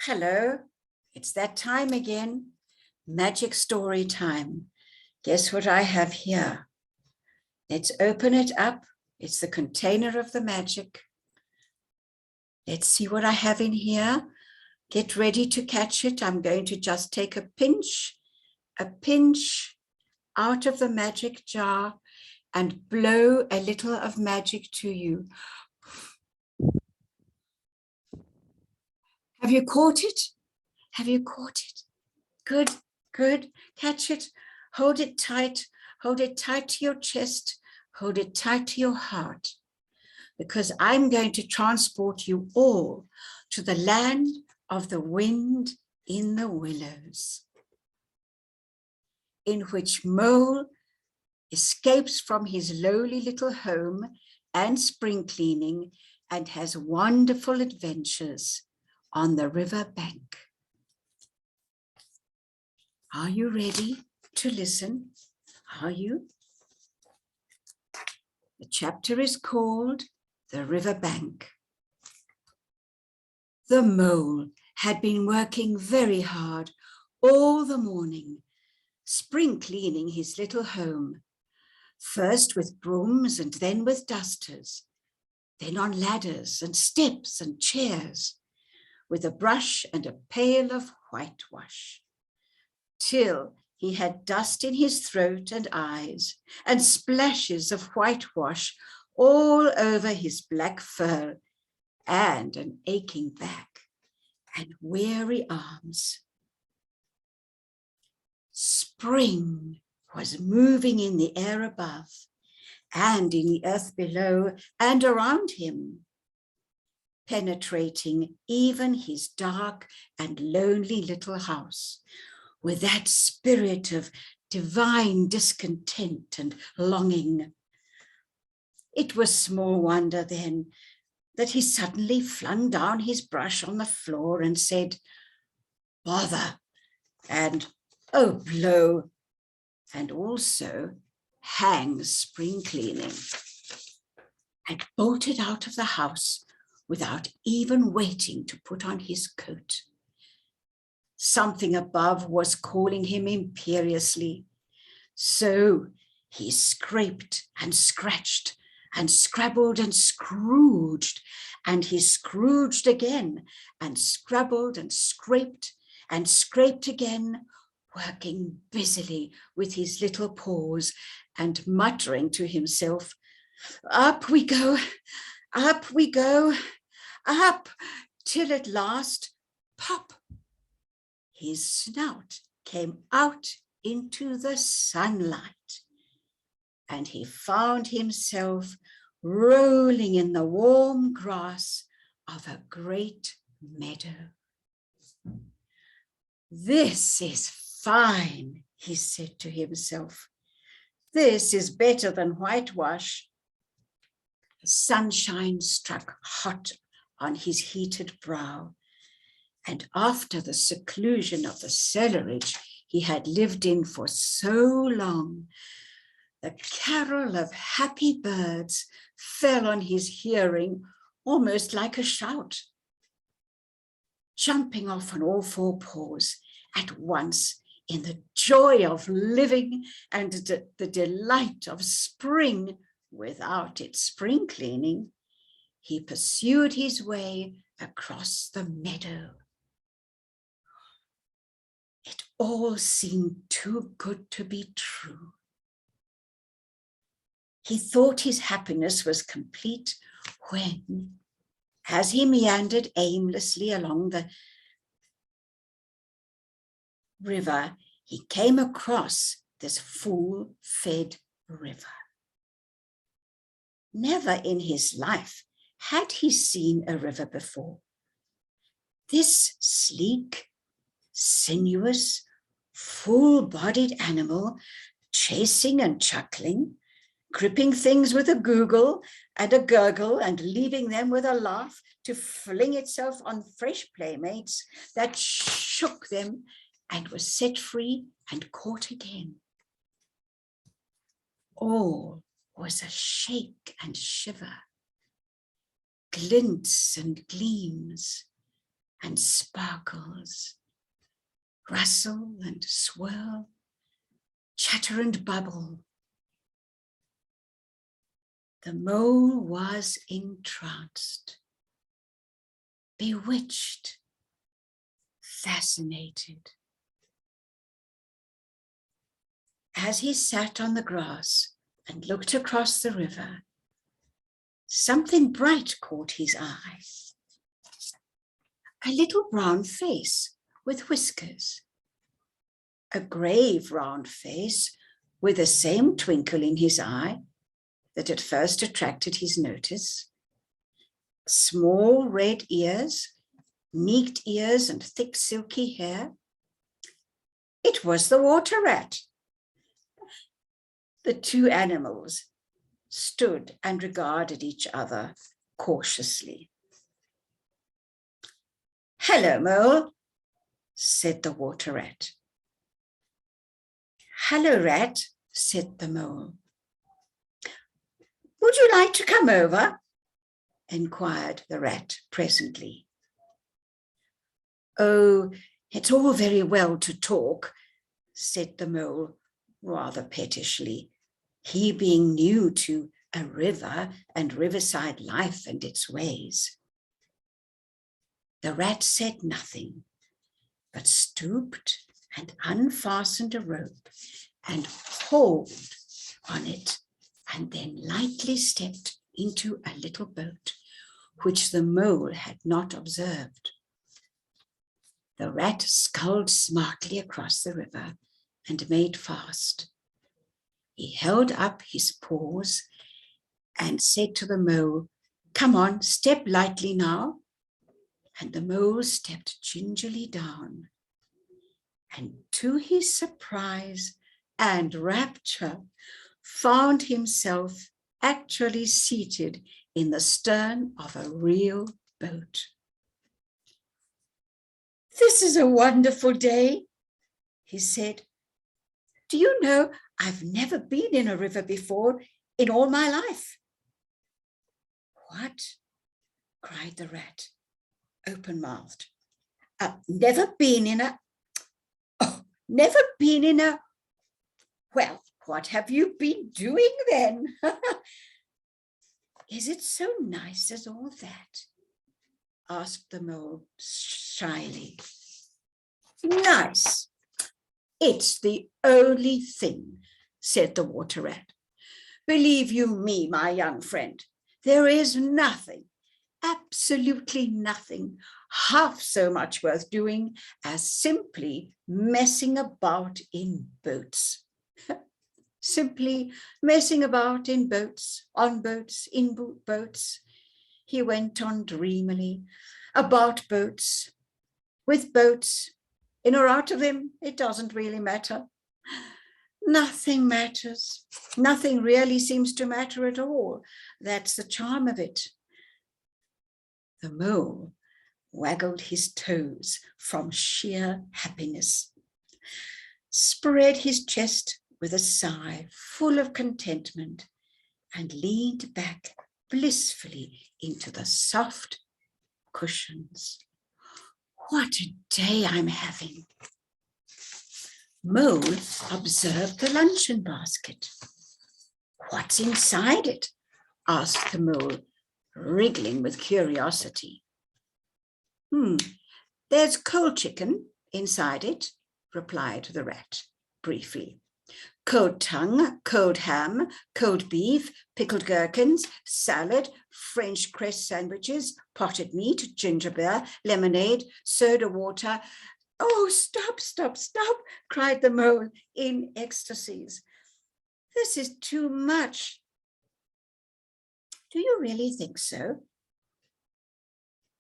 Hello, it's that time again. Magic story time. Guess what I have here? Let's open it up. It's the container of the magic. Let's see what I have in here. Get ready to catch it. I'm going to just take a pinch out of the magic jar and blow a little of magic to you. Have you caught it? Have you caught it? Good, good. Catch it. Hold it tight. Hold it tight to your chest. Hold it tight to your heart. Because I'm going to transport you all to the land of the wind in the willows, in which Mole escapes from his lowly little home and spring cleaning and has wonderful adventures on the river bank. Are you ready to listen? Are you? The chapter is called The River Bank. The mole had been working very hard all the morning, spring cleaning his little home, first with brooms and then with dusters, then on ladders and steps and chairs, with a brush and a pail of whitewash, till he had dust in his throat and eyes and splashes of whitewash all over his black fur and an aching back and weary arms. Spring was moving in the air above and in the earth below and around him, penetrating even his dark and lonely little house with that spirit of divine discontent and longing. It was small wonder then that he suddenly flung down his brush on the floor and said, "Bother," and "Oh, blow," and also "hang spring cleaning," and bolted out of the house without even waiting to put on his coat. Something above was calling him imperiously. So he scraped and scratched and scrabbled and scrooged, and he scrooged again and scrabbled and scraped again, working busily with his little paws and muttering to himself, "Up we go, up we go, up," till at last, pop, his snout came out into the sunlight, and he found himself rolling in the warm grass of a great meadow. "This is fine," he said to himself. "This is better than whitewash." The sunshine struck hot on his heated brow, and after the seclusion of the cellarage he had lived in for so long, the carol of happy birds fell on his hearing almost like a shout. Jumping off on all four paws at once in the joy of living and the delight of spring without its spring cleaning, he pursued his way across the meadow. It all seemed too good to be true. He thought his happiness was complete when, as he meandered aimlessly along the river, he came across this full-fed river. Never in his life had he seen a river before. This sleek, sinuous, full-bodied animal, chasing and chuckling, gripping things with a google and a gurgle and leaving them with a laugh to fling itself on fresh playmates that shook them and was set free and caught again. All was a shake and shiver, glints and gleams, and sparkles, rustle and swirl, chatter and bubble. The mole was entranced, bewitched, fascinated. As he sat on the grass and looked across the river, something bright caught his eye. A little brown face with whiskers. A grave round face with the same twinkle in his eye that at first attracted his notice. Small red ears, neat ears and thick silky hair. It was the water rat. The two animals stood and regarded each other cautiously. "Hello, Mole," said the water rat. "Hello, Rat," said the Mole. "Would you like to come over?" inquired the rat presently. "Oh, it's all very well to talk," said the Mole rather pettishly, he being new to a river and riverside life and its ways. The rat said nothing, but stooped and unfastened a rope and hauled on it, and then lightly stepped into a little boat, which the Mole had not observed. The rat sculled smartly across the river and made fast. He held up his paws and said to the Mole, "Come on, step lightly now." And the Mole stepped gingerly down. And to his surprise and rapture, found himself actually seated in the stern of a real boat. "This is a wonderful day," he said. "Do you know, I've never been in a river before in all my life." "What?" cried the rat, open-mouthed. Never been in a... Well, what have you been doing then?" "Is it so nice as all that?" asked the Mole shyly. "Nice? It's the only thing," said the water rat. "Believe you me, my young friend, there is nothing, absolutely nothing, half so much worth doing as simply messing about in boats." Simply messing about in boats, on boats, in boats, he went on dreamily, about boats, with boats, in or out of them, it doesn't really matter. Nothing matters. Nothing really seems to matter at all. That's the charm of it. The Mole waggled his toes from sheer happiness, spread his chest with a sigh full of contentment, and leaned back blissfully into the soft cushions. "What a day I'm having." Mole observed the luncheon basket. "What's inside it?" asked the Mole, wriggling with curiosity. "There's cold chicken inside it," replied the rat briefly. "Cold tongue, cold ham, cold beef, pickled gherkins, salad, French cress sandwiches, potted meat, ginger beer, lemonade, soda water." "Oh, stop, stop, stop," cried the Mole in ecstasies. "This is too much." "Do you really think so?"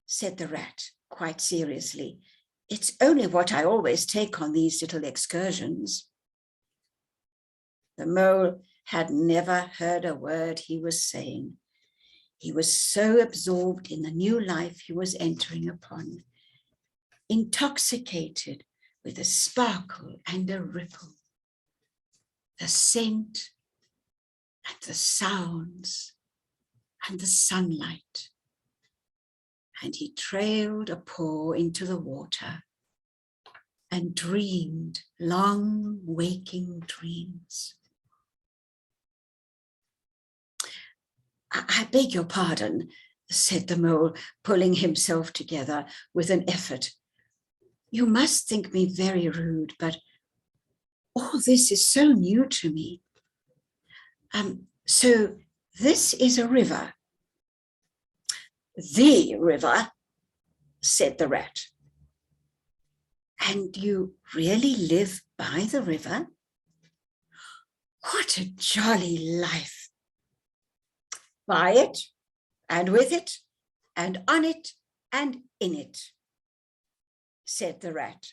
said the rat quite seriously. "It's only what I always take on these little excursions." The Mole had never heard a word he was saying. He was so absorbed in the new life he was entering upon, intoxicated with the sparkle and the ripple, the scent and the sounds and the sunlight and he trailed a paw into the water and dreamed long waking dreams. I beg your pardon, said the mole, pulling himself together with an effort. You must think me very rude, but all this is so new to me. So this is a river. The river, said the rat. And you really live by the river? What a jolly life. By it, and with it, and on it, and in it, said the rat.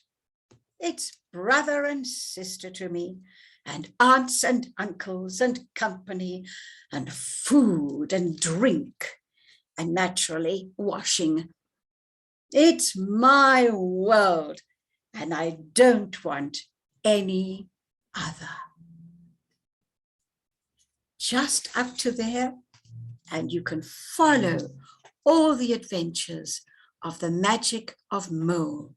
It's brother and sister to me, and aunts and uncles, and company, and food and drink, and naturally washing. It's my world, and I don't want any other. Just up to there, and you can follow all the adventures of the magic of Mole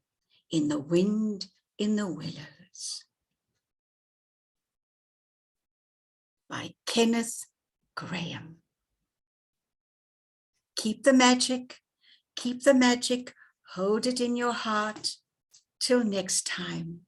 in the Wind in the Willows by Kenneth Grahame. Keep the magic, hold it in your heart. Till next time.